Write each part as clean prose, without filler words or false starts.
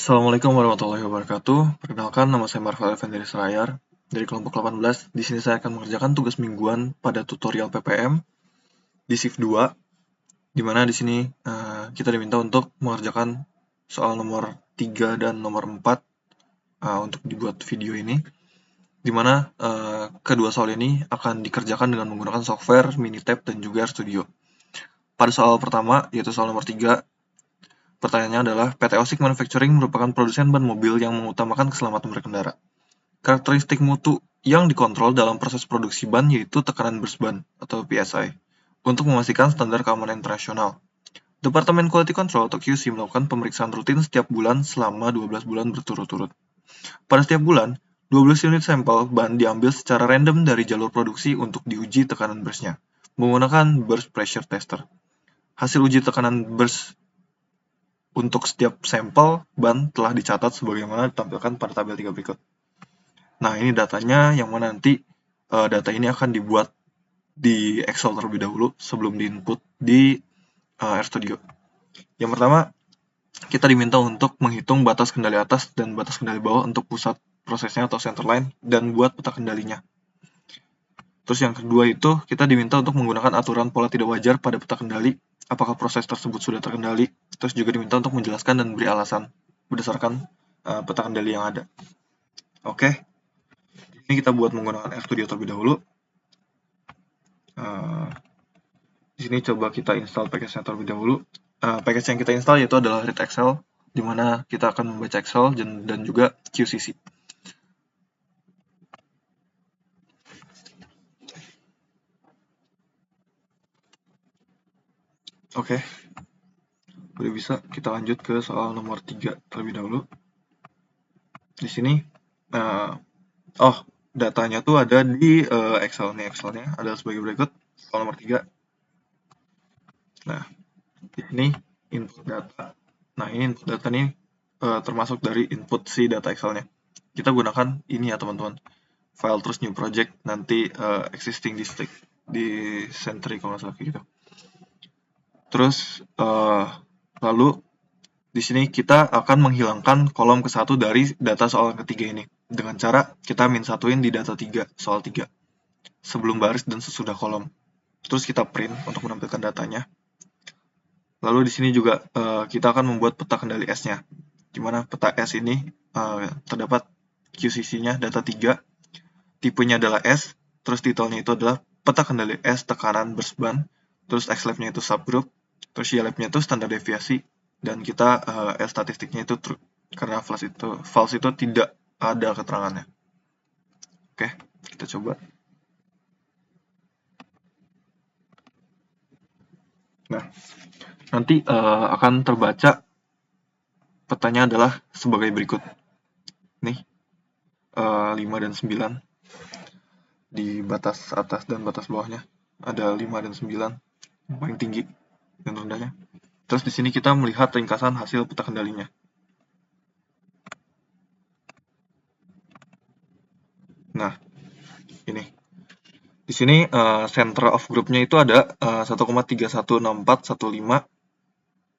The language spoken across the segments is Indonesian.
Assalamualaikum warahmatullahi wabarakatuh. Perkenalkan, nama saya Marvel Effendi Serayar dari kelompok 18. Di sini saya akan mengerjakan tugas mingguan pada tutorial PPM di shift 2, di mana di sini kita diminta untuk mengerjakan soal nomor 3 dan nomor 4 untuk dibuat video ini, di mana kedua soal ini akan dikerjakan dengan menggunakan software Minitab dan juga RStudio. Pada soal pertama, yaitu soal nomor 3, pertanyaannya adalah PT Osik Manufacturing merupakan produsen ban mobil yang mengutamakan keselamatan berkendara. Karakteristik mutu yang dikontrol dalam proses produksi ban yaitu tekanan burst ban atau PSI untuk memastikan standar keamanan internasional. Departemen Quality Control atau QC melakukan pemeriksaan rutin setiap bulan selama 12 bulan berturut-turut. Pada setiap bulan, 12 unit sampel ban diambil secara random dari jalur produksi untuk diuji tekanan burstnya menggunakan burst pressure tester. Hasil uji tekanan burst untuk setiap sampel ban telah dicatat sebagaimana ditampilkan pada tabel 3 berikut. Nah, ini datanya yang mana nanti data ini akan dibuat di Excel terlebih dahulu sebelum diinput di RStudio. Yang pertama, kita diminta untuk menghitung batas kendali atas dan batas kendali bawah untuk pusat prosesnya atau center line dan buat peta kendalinya. Terus yang kedua itu, kita diminta untuk menggunakan aturan pola tidak wajar pada peta kendali, apakah proses tersebut sudah terkendali. Terus juga diminta untuk menjelaskan dan beri alasan berdasarkan peta kendali yang ada. Oke. Ini kita buat menggunakan RStudio terlebih dahulu. Di sini coba kita install package-nya terlebih dahulu. Package yang kita install yaitu adalah Read Excel, di mana kita akan membaca Excel dan juga QCC. Oke. Udah bisa, kita lanjut ke soal nomor 3 terlebih dahulu. Di sini, datanya tuh ada di Excel. Nih Excelnya ada sebagai berikut. Soal nomor 3. Nah, ini input data. Nah, ini input data nih termasuk dari input si data Excelnya. Kita gunakan ini ya teman-teman. File terus new project, nanti existing district di Sentry kalau nggak salah gitu. Terus lalu di sini kita akan menghilangkan kolom ke-1 dari data soal ketiga ini dengan cara kita min-1-in di data 3, soal 3 sebelum baris dan sesudah kolom. Terus kita print untuk menampilkan datanya. Lalu di sini juga kita akan membuat peta kendali S-nya. Di mana peta S ini terdapat QCC-nya data 3, tipenya adalah S, terus titelnya itu adalah peta kendali S tekanan burst ban, terus X-lab-nya itu subgroup, terus Y-lab-nya itu standar deviasi, dan kita S statistiknya itu true, karena false itu tidak ada keterangannya. Oke, kita coba. Nah, nanti akan terbaca petanya adalah sebagai berikut. Nih, 5 dan 9 di batas atas dan batas bawahnya ada 5 dan 9 yang paling tinggi dan rendahnya. Terus di sini kita melihat ringkasan hasil peta kendalinya. Nah, ini. Di sini center of group-nya itu ada 1,316415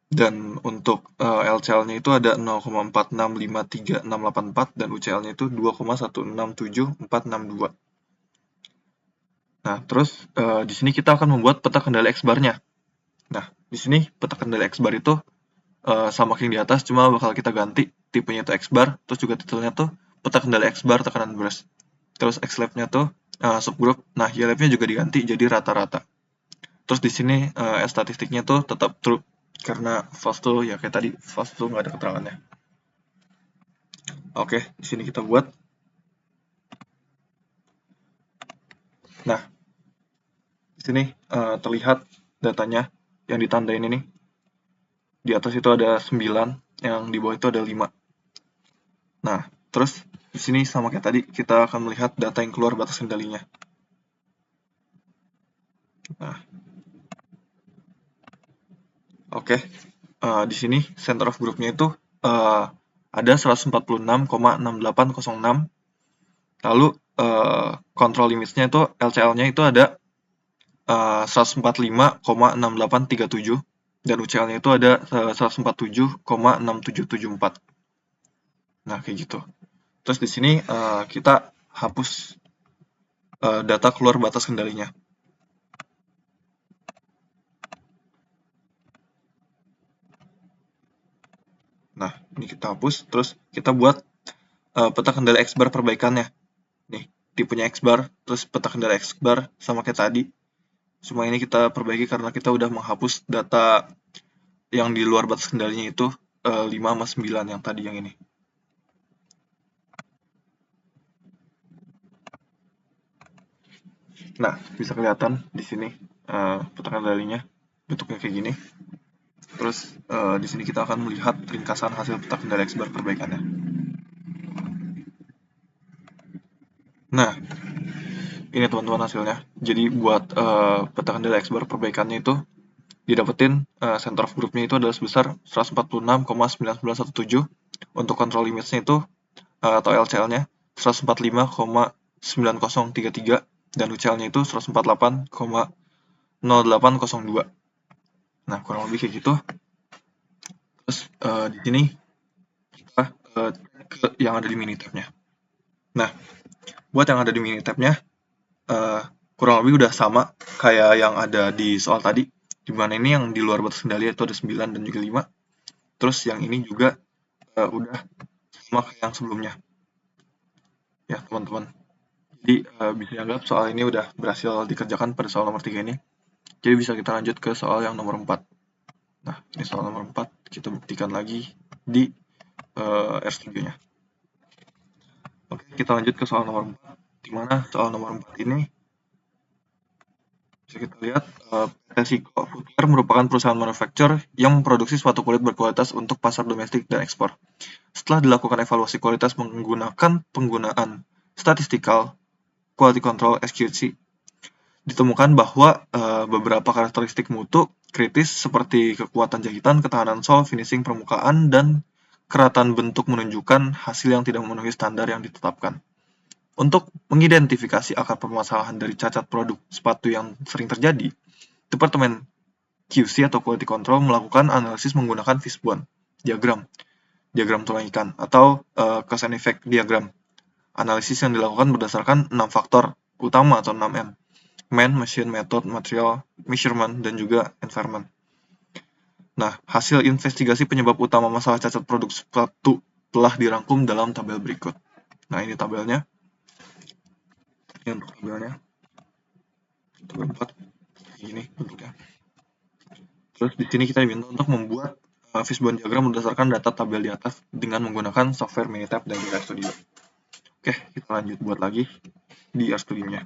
dan untuk LCL-nya itu ada 0,4653684 dan UCL-nya itu 2,1674462. Nah, terus di sini kita akan membuat peta kendali X-bar-nya. Nah, di sini peta kendali X-bar itu sama kayak yang di atas, cuma bakal kita ganti tipenya itu X-bar, terus juga titelnya tuh peta kendali X-bar tekanan burst. Terus X-lab-nya tuh subgroup. Nah, Y-lab-nya juga diganti jadi rata-rata. Terus di sini statistiknya tuh tetap true karena false tuh ya kayak tadi, false tuh nggak ada keterangannya. Oke, di sini kita buat. Nah, di sini terlihat datanya yang ditandain ini. Di atas itu ada 9, yang di bawah itu ada 5. Nah, terus di sini sama kayak tadi, kita akan melihat data yang keluar batas kendalinya. Nah, oke. Di sini center of group-nya itu ada 146,6806. Lalu control limits-nya itu LCL-nya itu ada 145,6837 dan UCL-nya itu ada 147,6774. Nah, kayak gitu. Terus di sini kita hapus data keluar batas kendalinya. Nah, ini kita hapus, terus kita buat peta kendali X bar perbaikannya. Nih, tipenya X bar, terus peta kendali X bar sama kayak tadi. Cuma ini kita perbaiki karena kita udah menghapus data yang di luar batas kendalinya itu 5 sama 9 yang tadi yang ini. Nah, bisa kelihatan di sini peta kendalinya bentuknya kayak gini. Terus di sini kita akan melihat ringkasan hasil peta kendali X bar perbaikannya. Nah, ini teman-teman hasilnya. Jadi buat peta kendali X bar perbaikannya itu didapetin center of groupnya itu adalah sebesar 146,9917. Untuk control limitsnya itu atau LCL-nya 145,9033 dan UCL-nya itu 148,0802. Nah, kurang lebih kayak gitu. Terus di sini kita ke yang ada di Minitab-nya. Nah, buat yang ada di Minitab-nya kurang lebih udah sama kayak yang ada di soal tadi, dimana ini yang di luar batas kendali itu ada 9 dan juga 5. Terus yang ini juga udah sama kayak yang sebelumnya. Ya, teman-teman. Jadi bisa dianggap soal ini udah berhasil dikerjakan pada soal nomor 3 ini. Jadi bisa kita lanjut ke soal yang nomor 4. Nah, ini soal nomor 4 kita buktikan lagi di RStudio-nya. Oke, kita lanjut ke soal nomor 4, di mana soal nomor 4 ini bisa kita lihat PT Siko Footwear merupakan perusahaan manufaktur yang memproduksi sepatu kulit berkualitas untuk pasar domestik dan ekspor. Setelah dilakukan evaluasi kualitas menggunakan penggunaan statistical quality control SQC, ditemukan bahwa beberapa karakteristik mutu kritis seperti kekuatan jahitan, ketahanan sol, finishing permukaan, dan keratan bentuk menunjukkan hasil yang tidak memenuhi standar yang ditetapkan. Untuk mengidentifikasi akar permasalahan dari cacat produk sepatu yang sering terjadi, Departemen QC atau Quality Control melakukan analisis menggunakan fishbone diagram tulang ikan, atau cause and effect diagram. Analisis yang dilakukan berdasarkan 6 faktor utama atau 6M. Man, machine, method, material, measurement, dan juga environment. Nah, hasil investigasi penyebab utama masalah cacat produk sepatu telah dirangkum dalam tabel berikut. Nah, ini tabelnya. Ini untuk tabelnya. Tabel 4. Ini bentuknya. Terus di sini kita diminta untuk membuat fishbone diagram berdasarkan data tabel di atas dengan menggunakan software Minitab dan juga RStudio. Oke, kita lanjut buat lagi di RStudio-nya.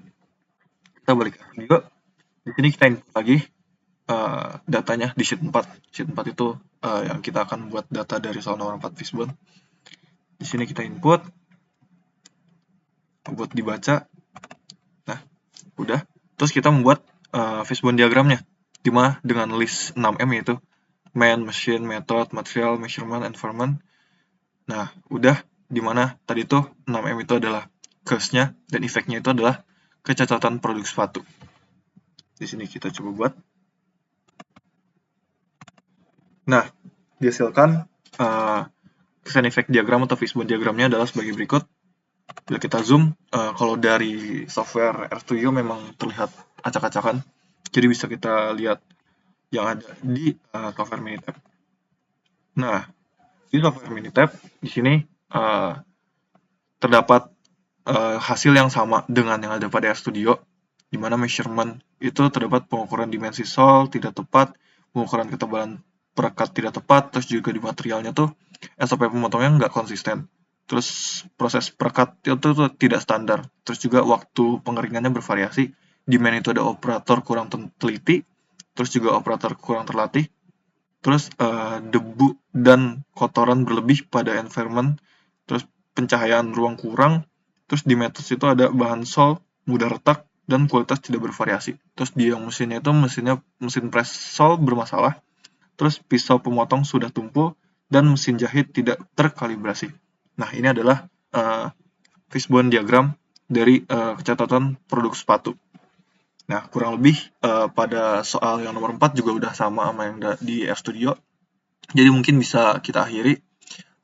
Kita balik ke RStudio. Di sini kita input lagi datanya di sheet 4. Sheet 4 itu yang kita akan buat data dari soal nomor 4 fishbone. Di sini kita input buat dibaca. Nah, udah. Terus kita membuat fishbone diagramnya, dimana dengan list 6M yaitu man, machine, method, material, measurement, environment. Nah, udah, dimana tadi tuh 6M itu adalah cause-nya dan effect-nya itu adalah kecacatan produk sepatu. Di sini kita coba buat. Nah, dihasilkan cause and effect diagram atau fishbone diagramnya adalah sebagai berikut. Bila kita zoom, kalau dari software RStudio memang terlihat acak-acakan, jadi bisa kita lihat yang ada di software Minitab. Nah, di software Minitab di sini terdapat hasil yang sama dengan yang ada pada RStudio, di mana measurement itu terdapat pengukuran dimensi sol tidak tepat, pengukuran ketebalan perekat tidak tepat, terus juga di materialnya tuh SOP pemotongnya nggak konsisten. Terus proses perekat itu tuh tidak standar. Terus juga waktu pengeringannya bervariasi. Di man itu ada operator kurang teliti, terus juga operator kurang terlatih. Terus debu dan kotoran berlebih pada environment. Terus pencahayaan ruang kurang. Terus di metode itu ada bahan sol mudah retak dan kualitas tidak bervariasi. Terus di yang mesinnya itu mesin press sol bermasalah. Terus pisau pemotong sudah tumpul dan mesin jahit tidak terkalibrasi. Nah, ini adalah fishbone diagram dari kecacatan produk sepatu. Nah, kurang lebih pada soal yang nomor 4 juga udah sama yang di RStudio. Jadi mungkin bisa kita akhiri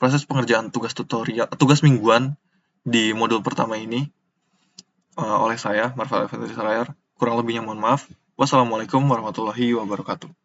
proses pengerjaan tugas mingguan di modul pertama ini oleh saya, Marvel Effendi Sarayar. Kurang lebihnya mohon maaf. Wassalamualaikum warahmatullahi wabarakatuh.